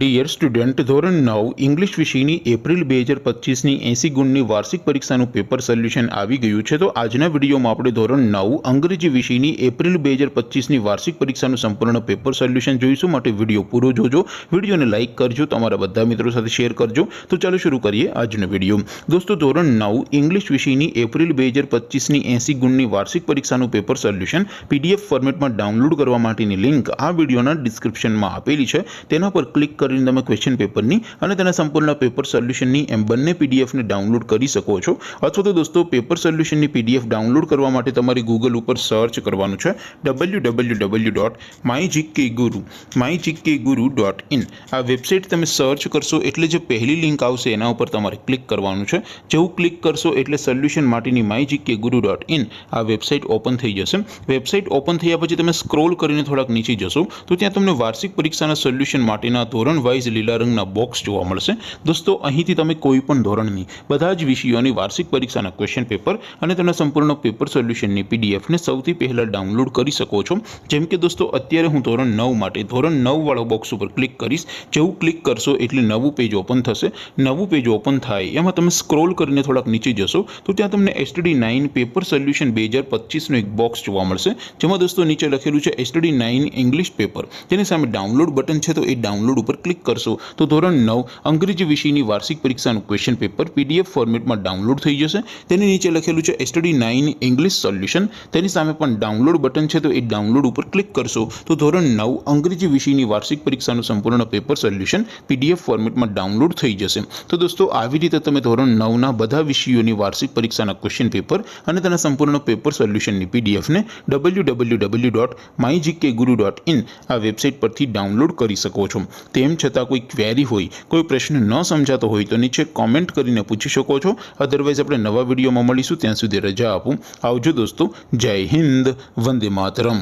Dear student, ધોરણ 9 English વિષયની April 2025ની 80 ગુણની વાર્ષિક પરીક્ષાનું પેપર સોલ્યુશન આવી ગયું છે। તો આજના વિડીયોમાં આપણે ધોરણ 9 અંગ્રેજી વિષયની એપ્રિલ 2025ની વાર્ષિક પરીક્ષાનું સંપૂર્ણ પેપર સોલ્યુશન જોઈશું। માટે વિડીયો પૂરો જોજો, વિડીયોને લાઇક કરજો, તમારા બધા મિત્રો સાથે શેર કરજો। તો ચાલો શરૂ કરીએ આજનો વિડીયો। દોસ્તો, ધોરણ 9 ઇંગ્લિશ વિષયની એપ્રિલ 2025ની 80 ગુણની વાર્ષિક પરીક્ષાનું પેપર સોલ્યુશન પીડીએફ ફોર્મેટમાં ડાઉનલોડ કરવા માટેની લિંક આ વિડીયોના ડિસ્ક્રિપ્શનમાં આપેલી છે। તેના પર ક્લિક કરીને તમે ક્વેશ્ચન પેપરની અને તેના સંપૂર્ણ પેપર સોલ્યુશનની એમ બંને પીડીએફને ડાઉનલોડ કરી શકો છો। અથવા તો દોસ્તો, પેપર સોલ્યુશનની પીડીએફ ડાઉનલોડ કરવા માટે તમારે ગૂગલ ઉપર સર્ચ કરવાનું છે www.mygkguru.in। આ વેબસાઇટ તમે સર્ચ કરશો એટલે જે પહેલી લિંક આવશે એના ઉપર તમારે ક્લિક કરવાનું છે। જેવું ક્લિક કરશો એટલે સોલ્યુશન માટેની mygkguru.in આ વેબસાઇટ ઓપન થઈ જશે। વેબસાઇટ ઓપન થયા પછી તમે સ્ક્રોલ કરીને થોડાક નીચે જશો તો ત્યાં તમને વાર્ષિક પરીક્ષાના સોલ્યુશન માટેના ધોરણ વાઇઝ લીલા રંગના બોક્સ જોવા મળશે। દોસ્તો, અહીંથી તમે કોઈ પણ ધોરણની બધા જ વિષયોની વાર્ષિક પરીક્ષાના ક્વેશ્ચન પેપર અને તેના સંપૂર્ણ પેપર સોલ્યુશનની પીડીએફને સૌથી પહેલાં ડાઉનલોડ કરી શકો છો। જેમ કે દોસ્તો, અત્યારે હું ધોરણ 9 માટે ધોરણ 9 વાળા બોક્સ ઉપર ક્લિક કરીશ। જેવું ક્લિક કરશો એટલે નવું પેજ ઓપન થશે। નવું પેજ ઓપન થાય એમાં તમે સ્ક્રોલ કરીને થોડાક નીચે જશો તો ત્યાં તમને STD9 પેપર સોલ્યુશન 2025નું એક બોક્સ જોવા મળશે। જેમાં દોસ્તો નીચે લખેલું છે STD9 ઇંગ્લિશ પેપર। તેની સામે ડાઉનલોડ બટન છે, તો એ ડાઉનલોડ ઉપર ક્લિક કરશો તો ધોરણ 9 અંગ્રેજી વિષયની વાર્ષિક પરીક્ષાનું ક્વેશ્ચન પેપર પીડીએફ ફોર્મેટમાં ડાઉનલોડ થઈ જશે। તેની નીચે લખેલું છે STD9 ઇંગ્લિશ સોલ્યુશન। તેની સામે પણ ડાઉનલોડ બટન છે, તો એ ડાઉનલોડ ઉપર ક્લિક કરશો તો ધોરણ 9 અંગ્રેજી વિષયની વાર્ષિક પરીક્ષાનું સંપૂર્ણ પેપર સોલ્યુશન પીડીએફ ફોર્મેટમાં ડાઉનલોડ થઈ જશે। તો દોસ્તો, આવી રીતે તમે ધોરણ 9ના બધા વિષયોની વાર્ષિક પરીક્ષાના ક્વેશ્ચન પેપર અને તેના સંપૂર્ણ પેપર સોલ્યુશનની પીડીએફને www.mygkguru.in આ વેબસાઇટ પરથી ડાઉનલોડ કરી શકો છો। તેમ છતાં કોઈ ક્વેરી હોય, કોઈ પ્રશ્ન ન સમજાતો હોય તો નીચે કોમેન્ટ કરીને પૂછી શકો છો। અધરવાઇઝ આપણે નવા વિડીયોમાં મળીશું, ત્યાં સુધી રજા આપું। આવજો દોસ્તો, જય હિન્દ, વંદે માતરમ।